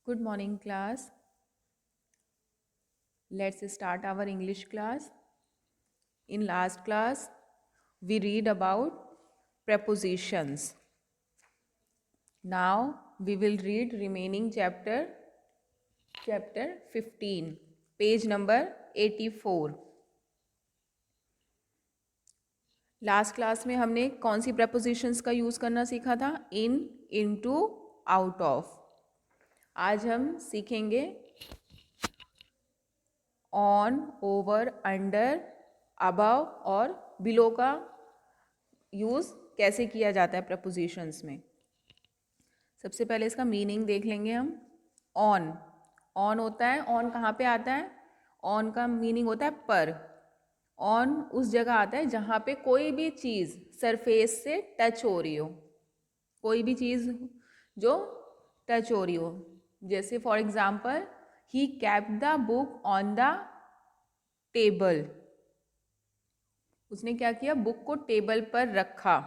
Good morning, class. Let's start our English class. In last class, we read about prepositions. Now, we will read remaining chapter 15, page number 84. Last class में हमने कौन सी prepositions का use करना सीखा था? इन, into, out of. आज हम सीखेंगे ऑन, ओवर, अंडर, अबव और बिलो का यूज़ कैसे किया जाता है प्रपोजिशंस में. सबसे पहले इसका मीनिंग देख लेंगे हम. ऑन, ऑन होता है, ऑन कहाँ पे आता है? ऑन का मीनिंग होता है पर. ऑन उस जगह आता है जहाँ पे कोई भी चीज़ सरफेस से टच हो रही हो, कोई भी चीज़ जो टच हो रही हो. जैसे for example, he kept the book on the table. उसने क्या किया? बुक को टेबल पर रखा.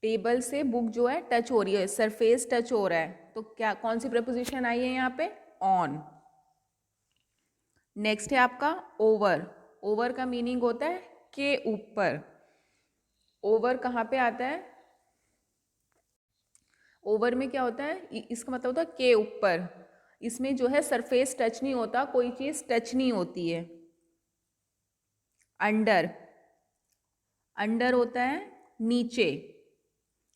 टेबल से बुक जो है टच हो रही है, सरफेस टच हो रहा है, तो क्या कौन सी प्रपोजिशन आई है यहाँ पे? ऑन. नेक्स्ट है आपका ओवर. ओवर का मीनिंग होता है के ऊपर. ओवर कहाँ पे आता है? ओवर में क्या होता है? इसका मतलब होता है के ऊपर. इसमें जो है सरफेस टच नहीं होता, कोई चीज़ टच नहीं होती है. अंडर, अंडर होता है नीचे.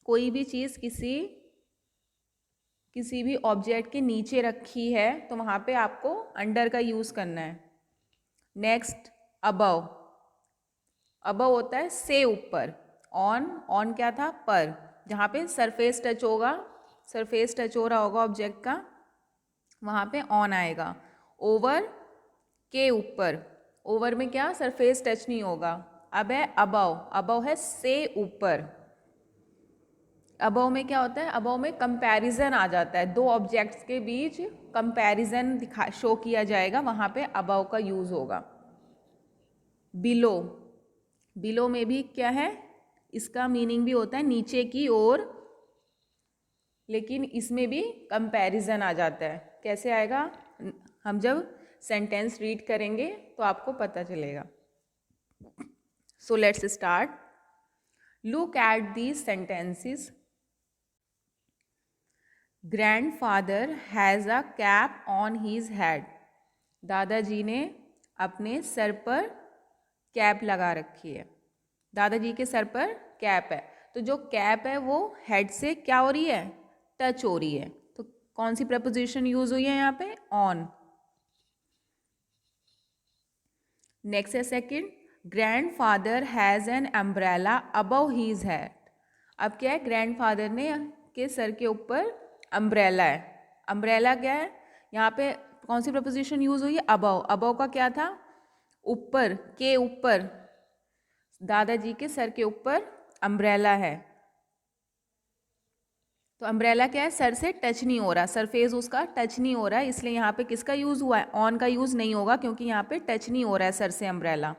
कोई भी चीज़ किसी भी ऑब्जेक्ट के नीचे रखी है तो वहाँ पे आपको अंडर का यूज़ करना है. Next above. अबव होता है से ऊपर. ऑन, ऑन क्या था? पर. जहाँ पे सरफेस टच होगा, सरफेस टच हो रहा होगा ऑब्जेक्ट का, वहाँ पे ऑन आएगा. ओवर के ऊपर. ओवर में क्या? सरफेस टच नहीं होगा. अब है अबव. अबव है से ऊपर. अबव में क्या होता है? अबव में कंपैरिजन आ जाता है, दो ऑब्जेक्ट्स के बीच कंपैरिजन शो किया जाएगा, वहाँ पे अबव का यूज़ होगा. बिलो. बिलो में भी क्या है? इसका मीनिंग भी होता है नीचे की ओर, लेकिन इसमें भी कंपैरिजन आ जाता है. कैसे आएगा? हम जब सेंटेंस रीड करेंगे तो आपको पता चलेगा. So let's start. Look at these sentences. Grandfather has a cap on his head. दादाजी ने अपने सर पर कैप लगा रखी है. दादाजी के सर पर कैप है, तो जो कैप है वो हेड से क्या हो रही है? टच हो रही है. तो कौन सी प्रपोजिशन यूज हुई है यहाँ पे? ऑन. नेक्स्ट है second. Grandfather has an umbrella above his head. अब क्या है? ग्रैंडफादर ने के सर के ऊपर अम्ब्रेला है. अम्ब्रेला क्या है? यहाँ पे कौन सी प्रपोजिशन यूज हुई है? अबव. अबव का क्या था? ऊपर, के ऊपर. दादाजी के सर के ऊपर अम्ब्रेला है, तो अम्ब्रेला क्या है? सर से टच नहीं हो रहा, सरफेस उसका टच नहीं हो रहा है, इसलिए यहाँ पे किसका यूज़ हुआ है? ऑन का यूज़ नहीं होगा, क्योंकि यहाँ पे टच नहीं हो रहा है सर से अम्ब्रेला.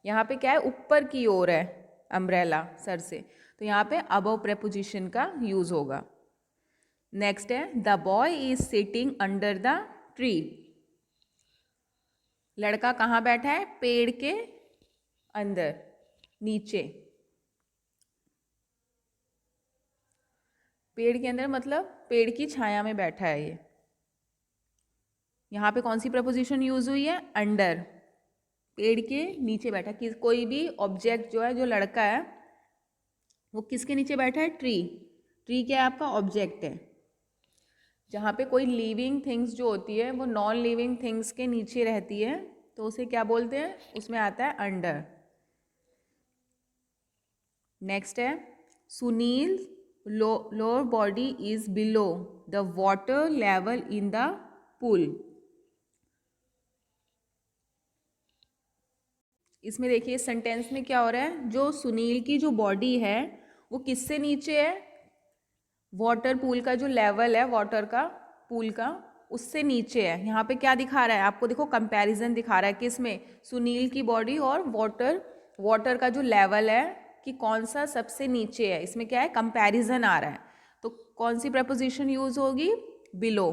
यहाँ पे क्या है? ऊपर की ओर है अम्ब्रेला सर से, तो यहाँ पे अबव प्रेपोजिशन का यूज़ होगा. नेक्स्ट है the boy is sitting under the tree. लड़का कहाँ बैठा है? पेड़ के अंदर, नीचे. पेड़ के अंदर मतलब पेड़ की छाया में बैठा है ये. यहाँ पे कौन सी प्रपोजिशन यूज हुई है? अंडर. पेड़ के नीचे बैठा. कोई भी ऑब्जेक्ट जो है, जो लड़का है वो किसके नीचे बैठा है? ट्री. ट्री क्या है? आपका ऑब्जेक्ट है. जहाँ पे कोई लिविंग थिंग्स जो होती है वो नॉन लिविंग थिंग्स के नीचे रहती है, तो उसे क्या बोलते हैं? उसमें आता है अंडर. नेक्स्ट है Sunil lower body is below the water level in the pool. इसमें देखिए सेंटेंस में क्या हो रहा है? जो सुनील की जो बॉडी है वो किससे नीचे है? वाटर पूल का जो लेवल है, वाटर का पूल का, उससे नीचे है. यहाँ पे क्या दिखा रहा है आपको? देखो कंपैरिजन दिखा रहा है. किसमें? सुनील की बॉडी और वाटर का जो लेवल है कि कौन सा सबसे नीचे है. इसमें क्या है? कंपैरिजन आ रहा है. तो कौन सी प्रपोजिशन यूज होगी? Below.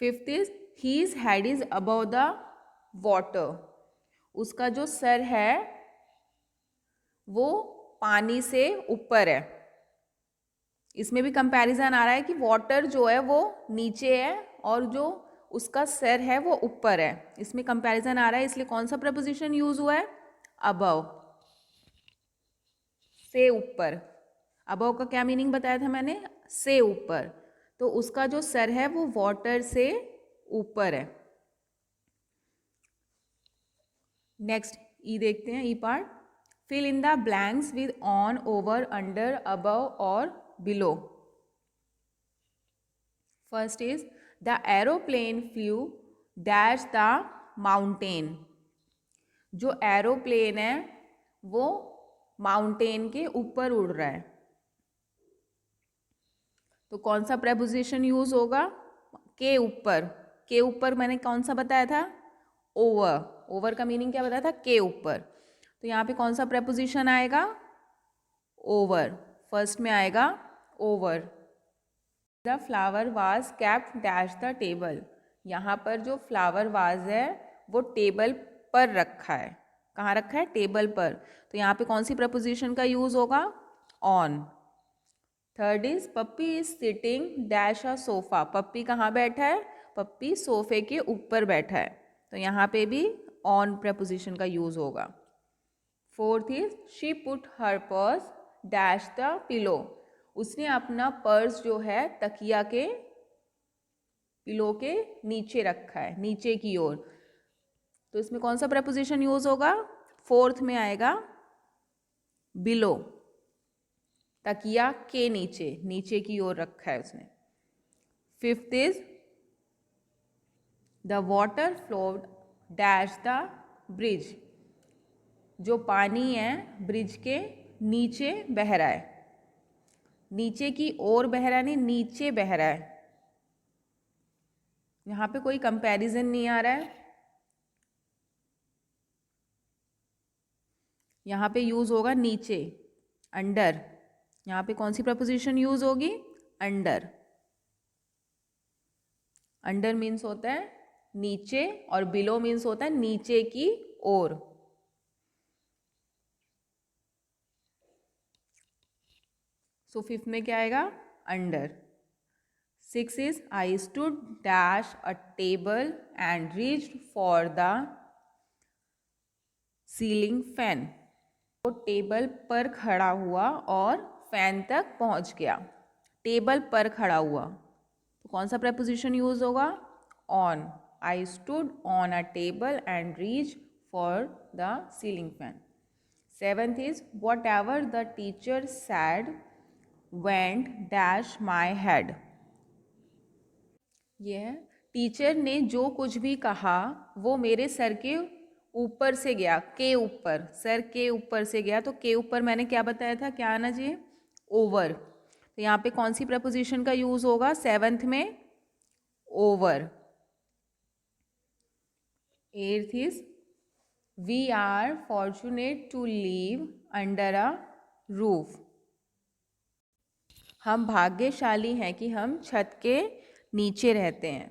Fifth is his head is above the water, उसका जो सर है वो पानी से ऊपर है। इसमें भी कंपैरिजन आ रहा है कि वाटर जो है वो नीचे है और जो उसका सर है वो ऊपर है। इसमें कंपैरिजन आ रहा है, इसलिए कौन सा प्रपोजिशन यूज हुआ है? अबव, से ऊपर। अबव का क्या मीनिंग बताया था मैंने? से ऊपर। तो उसका जो सर है वो वाटर से ऊपर है। नेक्स्ट ई देखते हैं, E part. Fill in the blanks with on, over, under, above और below. First is the aeroplane flew dash the mountain. जो एरोप्लेन है वो माउंटेन के ऊपर उड़ रहा है। तो कौन सा प्रेपोजिशन यूज होगा? के ऊपर। के ऊपर मैंने कौन सा बताया था? ओवर। ओवर का मीनिंग क्या बताया था? के ऊपर। तो यहाँ पे कौन सा प्रेपोजिशन आएगा? ओवर। फर्स्ट में आएगा over. The flower was kept dash the table. यहाँ पर जो फ्लावर वाज है वो टेबल पर रखा है। कहाँ रखा है? टेबल पर। तो यहाँ पे कौन सी प्रपोजिशन का यूज होगा? On. Third is puppy is sitting dash a sofa. Puppy कहाँ बैठा है? पप्पी सोफे के ऊपर बैठा है। तो यहाँ पे भी ऑन प्रपोजिशन का यूज होगा। Fourth is she put her purse dash the pillow. उसने अपना पर्स जो है तकिया के पिलो के नीचे रखा है, नीचे की ओर। तो इसमें कौन सा प्रपोजिशन यूज होगा? फोर्थ में आएगा बिलो। तकिया के नीचे, नीचे की ओर रखा है उसने। Fifth is the water flowed dash the bridge. जो पानी है ब्रिज के नीचे बह रहा है। नीचे की ओर बह रहा है, नहीं नीचे बह रहा है। यहाँ पे कोई कंपैरिजन नहीं आ रहा है। यहाँ पे यूज होगा नीचे, अंडर। यहाँ पे कौन सी प्रपोजिशन यूज होगी? अंडर। अंडर मीन्स होता है नीचे और बिलो मीन्स होता है नीचे की ओर। सो फिफ्थ में क्या आएगा? Under. Six is I stood dash a table and reached for the ceiling fan. वो टेबल पर खड़ा हुआ और फैन तक पहुंच गया। टेबल पर खड़ा हुआ, तो कौन सा प्रपोजिशन यूज होगा? On. I stood on a table and reach for the ceiling fan. Seventh is what ever the teacher sad went dash my head. ये है टीचर ने जो कुछ भी कहा वो मेरे सर के ऊपर से गया। के ऊपर, सर के ऊपर से गया। तो के ऊपर मैंने क्या बताया था? क्या आना चाहिए? ओवर। तो यहाँ पे कौन सी प्रपोजिशन का यूज होगा सेवेंथ में? Over. Eighth is we are fortunate to live under a roof. हम भाग्यशाली हैं कि हम छत के नीचे रहते हैं।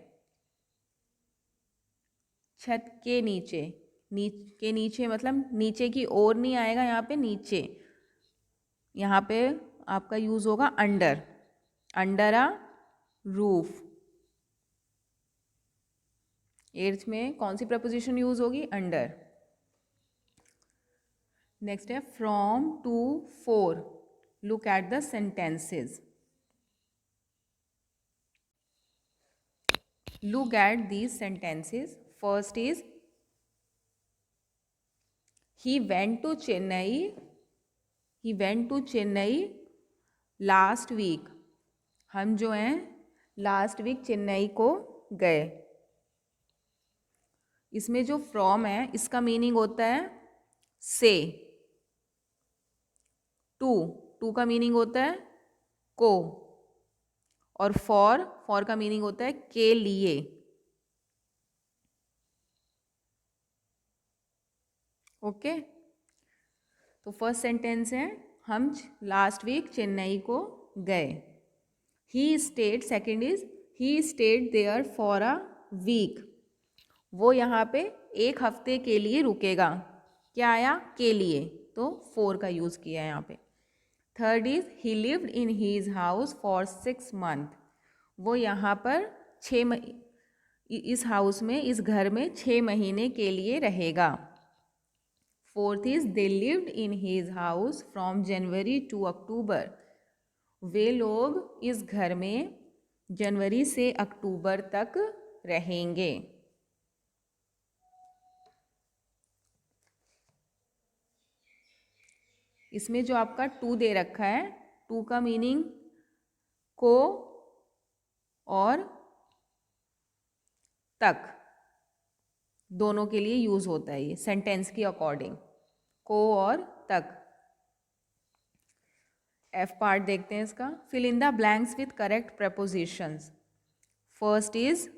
छत के नीचे, के नीचे मतलब नीचे की ओर नहीं आएगा यहाँ पे, नीचे। यहाँ पे आपका यूज होगा under, under a roof. Eighth में कौन सी प्रपोजिशन यूज होगी? अंडर। नेक्स्ट है from to for. Look at the sentences. Look at these sentences. First is he went to Chennai. He went to Chennai last week. हम जो हैं last week Chennai को गए। इसमें जो फ्रॉम है इसका मीनिंग होता है से। टू का मीनिंग होता है को। और फॉर का मीनिंग होता है के लिए। ओके, तो फर्स्ट सेंटेंस है हम लास्ट वीक चेन्नई को गए। He stayed. Second is he stayed there for a week, वो यहाँ पे एक हफ्ते के लिए रुकेगा। क्या आया? के लिए, तो फॉर का यूज़ किया है यहाँ पे। Third is he lived in his house for 6 months, वो यहाँ पर इस हाउस में, इस घर में 6 महीने के लिए रहेगा। Fourth is they lived in his house from January to October, वे लोग इस घर में जनवरी से अक्टूबर तक रहेंगे। इसमें जो आपका टू दे रखा है, टू का मीनिंग को और तक दोनों के लिए यूज होता है, ये सेंटेंस के अकॉर्डिंग, को और तक। एफ पार्ट देखते हैं इसका। Fill in the blanks with correct prepositions. First is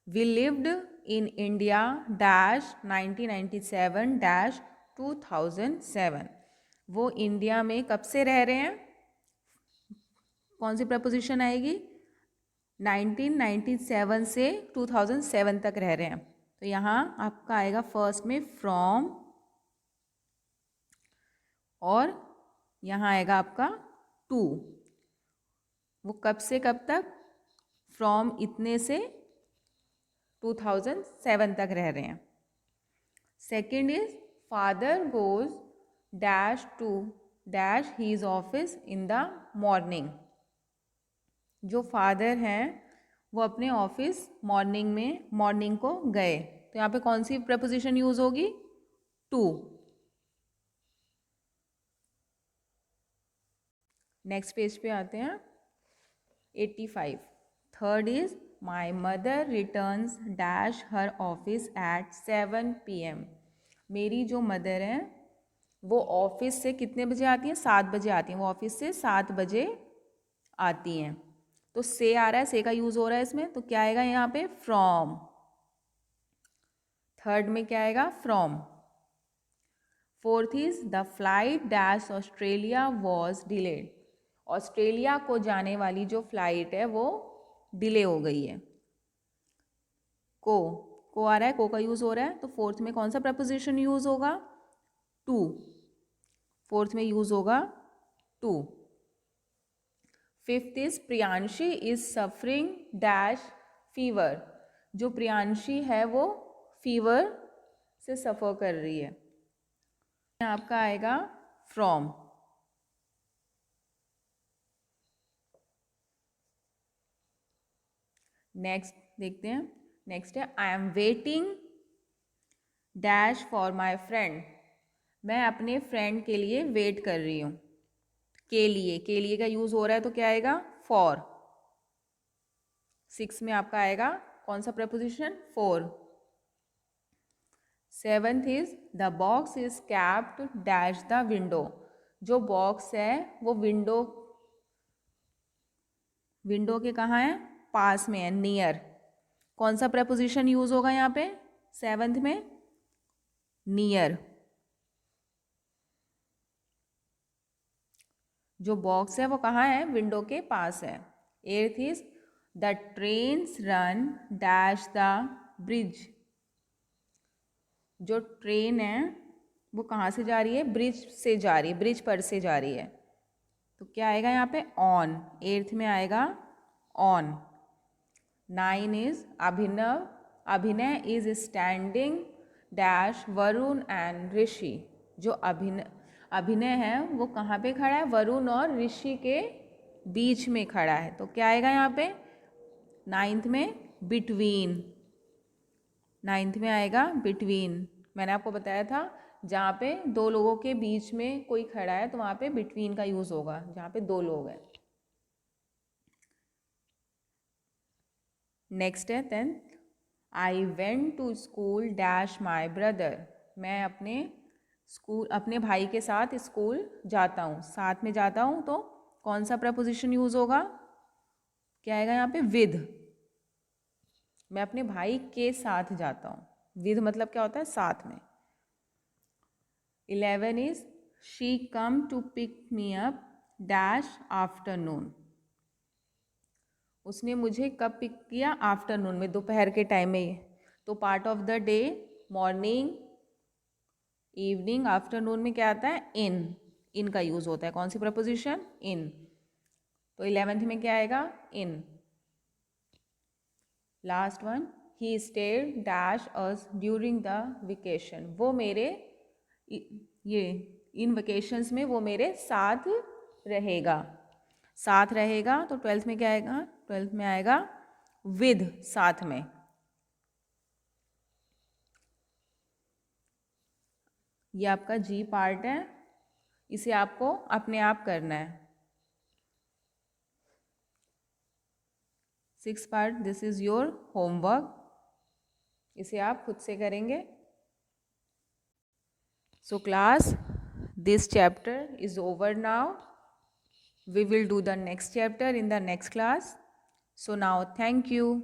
we lived in India dash 1997 dash 2007, वो इंडिया में कब से रह रहे हैं? कौन सी प्रपोजिशन आएगी? 1997 से 2007 तक रह रहे हैं, तो यहाँ आपका आएगा फर्स्ट में फ्रॉम, और यहाँ आएगा आपका टू, वो कब से कब तक? फ्रॉम इतने से 2007 तक रह रहे हैं। Second is father goes dash to dash his office in the morning, जो फादर हैं वो अपने ऑफिस मॉर्निंग को गए, तो यहाँ पे कौन सी प्रपोजिशन यूज होगी? टू। नेक्स्ट पेज पे आते हैं। 85। Third is my mother returns dash her office at 7 PM, मेरी जो मदर है वो ऑफिस से कितने बजे आती हैं? 7 बजे आती हैं, वो ऑफिस से 7 बजे आती हैं। तो से आ रहा है, से का यूज हो रहा है इसमें, तो क्या आएगा यहाँ पे? फ्रॉम। थर्ड में क्या आएगा? From. Fourth is the flight dash Australia was delayed, Australia को जाने वाली जो फ्लाइट है वो डिले हो गई है। को आ रहा है, को का यूज हो रहा है, तो फोर्थ में कौन सा प्रपोजिशन यूज होगा? टू। फोर्थ में यूज होगा to. Fifth is Priyanshi is suffering dash fever, जो प्रियांशी है वो फीवर से सफ़र कर रही है, आपका आएगा फ्रॉम। नेक्स्ट देखते हैं। नेक्स्ट है I am waiting dash for my friend, मैं अपने फ्रेंड के लिए वेट कर रही हूँ। के लिए का यूज हो रहा है, तो क्या आएगा? फॉर। 6 में आपका आएगा कौन सा preposition? For. Seventh is the box is capped dash the window, जो बॉक्स है वो विंडो के कहाँ है? पास में है, नियर। कौन सा प्रपोजिशन यूज होगा यहाँ पे सेवंथ में? नियर। जो बॉक्स है वो कहाँ है? विंडो के पास है। Eighth is the trains run dash the bridge, जो ट्रेन है वो कहाँ से जा रही है? ब्रिज से जा रही है, ब्रिज पर से जा रही है, तो क्या आएगा यहाँ पे? ऑन। एट्थ में आएगा on. 9 is Abhinay is standing dash Varun and Rishi, जो अभिनय है वो कहाँ पे खड़ा है? वरुण और ऋषि के बीच में खड़ा है, तो क्या आएगा यहाँ पे? 9th में बिटवीन। 9th में आएगा बिटवीन। मैंने आपको बताया था जहाँ पे दो लोगों के बीच में कोई खड़ा है तो वहाँ पे बिटवीन का यूज होगा, जहाँ पे दो लोग हैं। नेक्स्ट है 10th, I went to school dash my brother, मैं अपने भाई के साथ स्कूल जाता हूँ, साथ में जाता हूँ, तो कौन सा प्रपोजिशन यूज होगा? क्या आएगा यहाँ पे? विद। मैं अपने भाई के साथ जाता हूँ, विद मतलब क्या होता है? साथ में। 11 is she come to pick me up dash afternoon, उसने मुझे कब पिक किया? आफ्टरनून में, दोपहर के टाइम में। तो part of the day, morning, evening, afternoon में क्या आता है? इन का यूज़ होता है। कौन सी प्रपोजिशन? इन। तो 11th में क्या आएगा? In. Last one, he stayed dash us during the vacation. वो मेरे ये इन वेकेशंस में वो मेरे साथ रहेगा। साथ रहेगा तो 12th में क्या आएगा? 12th में आएगा विद, साथ में। ये आपका जी पार्ट है, इसे आपको अपने आप करना है। 6th part, this is your homework, इसे आप खुद से करेंगे। So class, this chapter is over now. We will do the next chapter in the next class. So now, thank you.